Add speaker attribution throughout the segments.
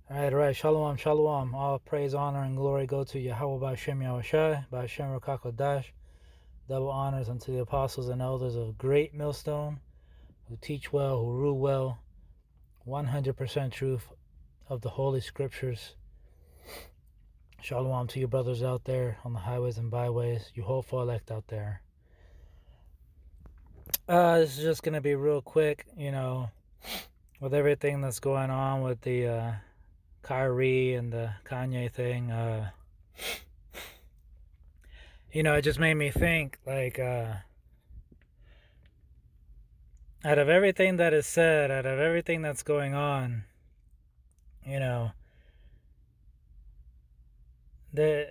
Speaker 1: All right. Shalom, shalom. All praise, honor, and glory go to Yahweh Ba'Shem Yahushai, Ba'Shem Rakakodash. Double honors unto the apostles and elders of Great Millstone, who teach well, who rule well, 100% truth of the Holy Scriptures. Shalom to you brothers out there on the highways and byways, you hopeful elect out there. This is just going to be real quick, with everything that's going on with the Kyrie and the Kanye thing. It just made me think, out of everything that is said, out of everything that's going on, the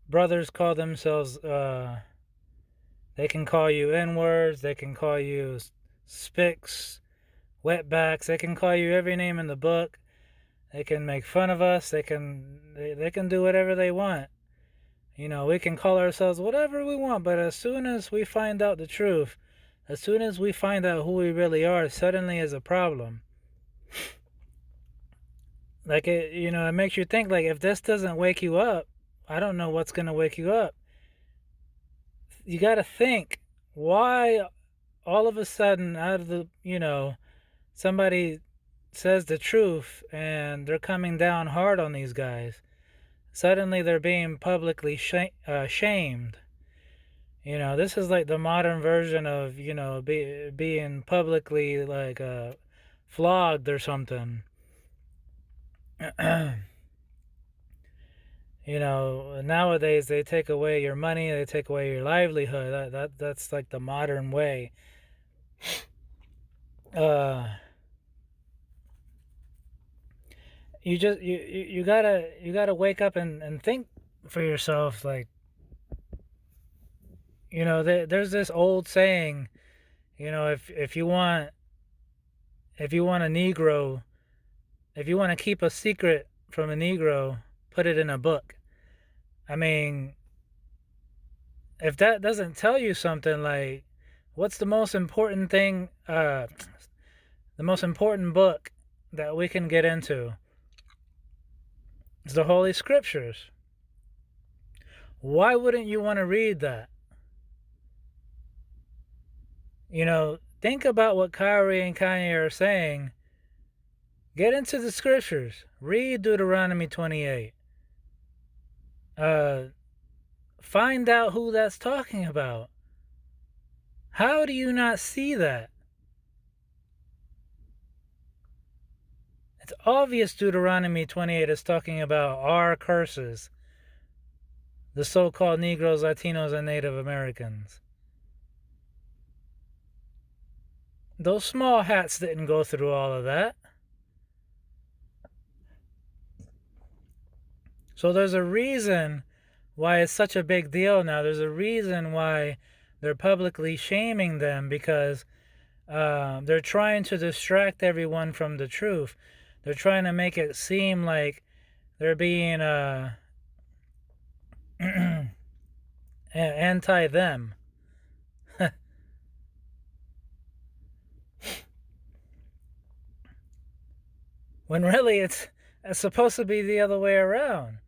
Speaker 1: brothers call themselves, they can call you N-words, they can call you spics, wetbacks, they can call you every name in the book, they can make fun of us, they can do whatever they want. We can call ourselves whatever we want, but as soon as we find out the truth, as soon as we find out who we really are, suddenly is a problem. It makes you think, if this doesn't wake you up, I don't know what's going to wake you up. You got to think, why all of a sudden, out of the, somebody says the truth and they're coming down hard on these guys. Suddenly they're being publicly shamed. This is like the modern version of, being publicly flogged or something. Nowadays they take away your money, they take away your livelihood. That's like the modern way. You gotta wake up and think for yourself. There's this old saying, if you want a Negro, if you want to keep a secret from a Negro, put it in a book. I mean, if that doesn't tell you something, what's the most important thing, the most important book that we can get into? It's the Holy Scriptures. Why wouldn't you want to read that? Think about what Kyrie and Kanye are saying. Get into the Scriptures. Read Deuteronomy 28. Find out who that's talking about. How do you not see that? It's obvious Deuteronomy 28 is talking about our curses, the so-called Negroes, Latinos, and Native Americans. Those small hats didn't go through all of that. So there's a reason why it's such a big deal now. There's a reason why they're publicly shaming them, because they're trying to distract everyone from the truth. They're trying to make it seem like they're being anti-them. When really it's supposed to be the other way around.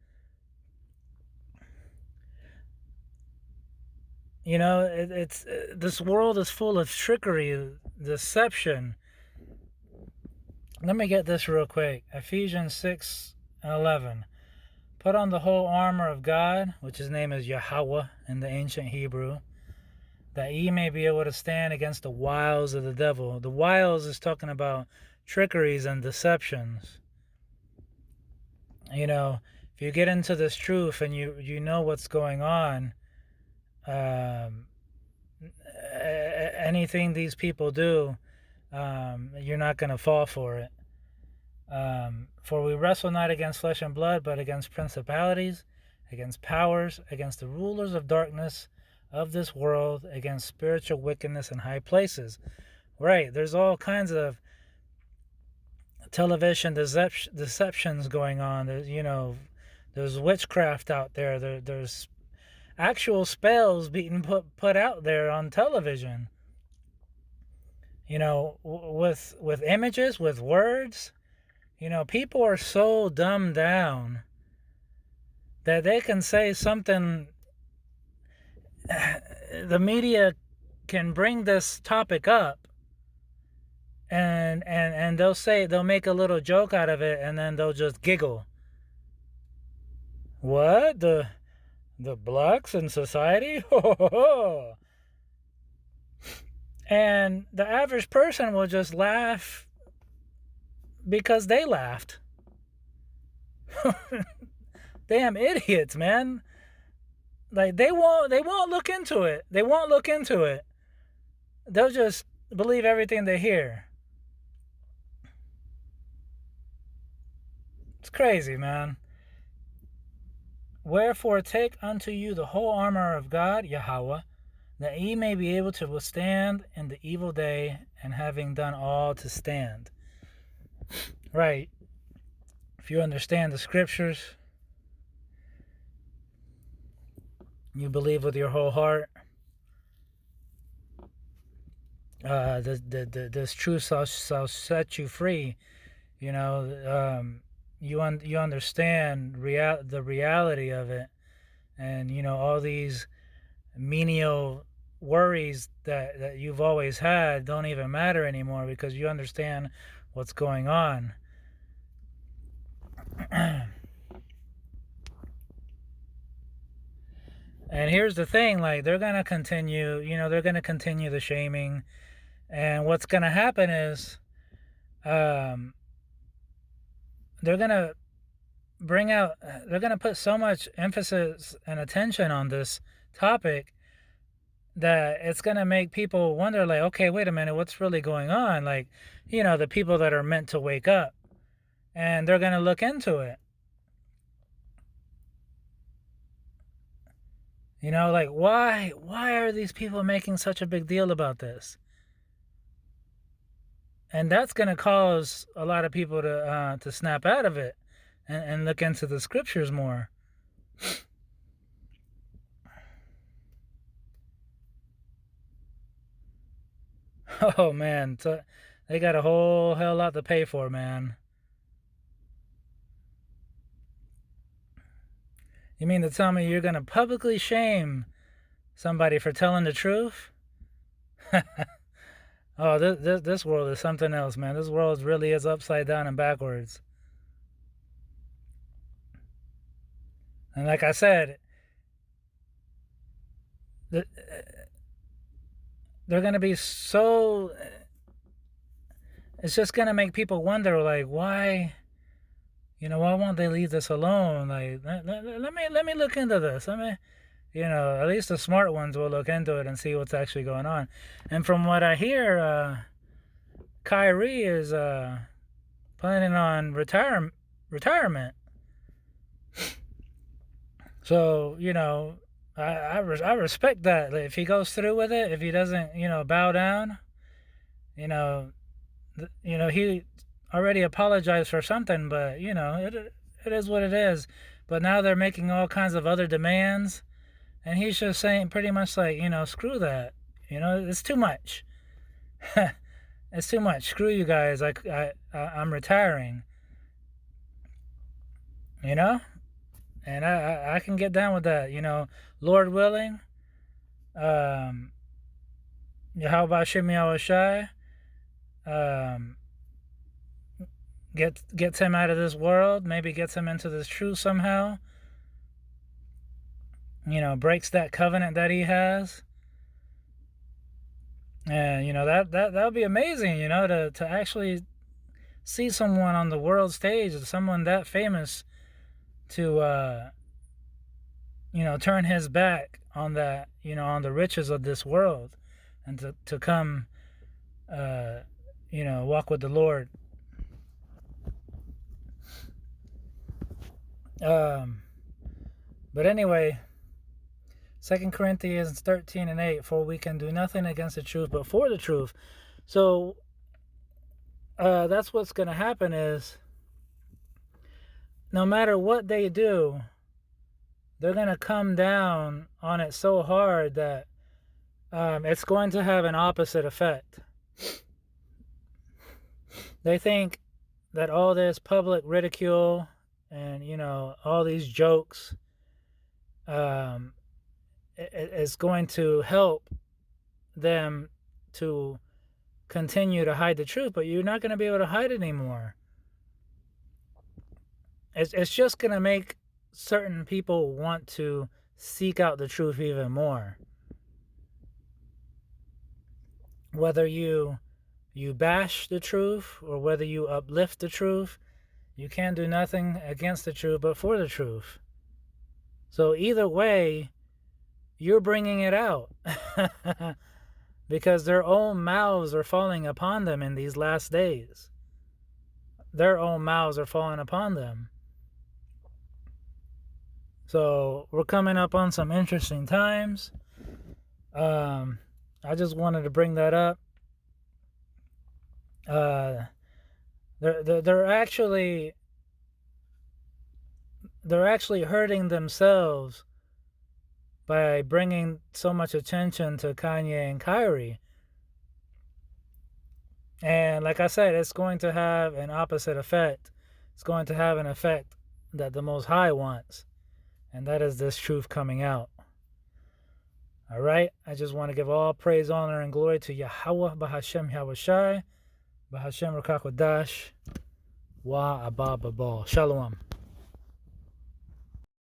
Speaker 1: It's this world is full of trickery, deception. Let me get this real quick. Ephesians 6:11. Put on the whole armor of God, which his name is Yahweh in the ancient Hebrew, that ye may be able to stand against the wiles of the devil. The wiles is talking about trickeries and deceptions. If you get into this truth and you know what's going on, anything these people do, you're not going to fall for it. For we wrestle not against flesh and blood, but against principalities, against powers, against the rulers of darkness of this world, against spiritual wickedness in high places. Right, there's all kinds of television deceptions going on. There's witchcraft out there. There's actual spells being put out there on television. you know, with images, with words. You know, people are so dumbed down that they can say something. The media can bring this topic up, and they'll make a little joke out of it, and then they'll just giggle. What? The blacks in society? And the average person will just laugh because they laughed. Damn idiots, man. Like they won't look into it. They won't look into it. They'll just believe everything they hear. It's crazy, man. Wherefore take unto you the whole armor of God, Yahweh, that ye may be able to withstand in the evil day, and having done all to stand. Right. If you understand the scriptures, you believe with your whole heart, this truth shall set you free. You know, you understand the reality of it, and you know all these menial worries that you've always had don't even matter anymore because you understand what's going on. And here's the thing, like they're gonna continue the shaming, and what's gonna happen is they're gonna put so much emphasis and attention on this topic that it's gonna make people wonder, like, okay, wait a minute, what's really going on? Like, you know, the people that are meant to wake up, and they're gonna look into it. You know, like why are these people making such a big deal about this? And that's gonna cause a lot of people to snap out of it and look into the scriptures more. Oh man, so they got a whole hell lot to pay for, man. You mean to tell me you're gonna publicly shame somebody for telling the truth? Oh, this world is something else, man. This world really is upside down and backwards. And like I said, they're gonna be so. It's just gonna make people wonder, like, why. You know, why won't they leave this alone? Like, let me look into this. You know, at least the smart ones will look into it and see what's actually going on. And from what I hear, Kyrie is planning on retirement. So, you know, I respect that. Like, if he goes through with it, if he doesn't, you know, bow down, you know, he already apologized for something, but you know, it is what it is. But now they're making all kinds of other demands, and he's just saying pretty much like, you know, screw that. You know, it's too much. It's too much. Screw you guys. I'm retiring. You know, and I can get down with that. You know, Lord willing. How about Shimmy Awashai? Gets him out of this world, maybe gets him into this truth somehow. You know, breaks that covenant that he has. And you know, that would be amazing, you know, to actually see someone on the world stage, someone that famous, to you know, turn his back on that, you know, on the riches of this world, and to come you know, walk with the Lord. But anyway, 2 Corinthians 13:8, for we can do nothing against the truth, but for the truth. So that's what's going to happen is, no matter what they do, they're going to come down on it so hard that it's going to have an opposite effect. They think that all this public ridicule and, all these jokes um, is going to help them to continue to hide the truth, but you're not going to be able to hide it anymore. It's just going to make certain people want to seek out the truth even more. Whether you bash the truth or whether you uplift the truth, you can't do nothing against the truth but for the truth. So either way, you're bringing it out. Because their own mouths are falling upon them in these last days. Their own mouths are falling upon them. So we're coming up on some interesting times. I just wanted to bring that up. They're actually hurting themselves by bringing so much attention to Kanye and Kyrie. And like I said, it's going to have an opposite effect. It's going to have an effect that the Most High wants, and that is this truth coming out. All right, I just want to give all praise, honor, and glory to Yahweh, Bahashem Yahushai, Bahashem Rakakwadash, Wa Abba Babal. Shalom.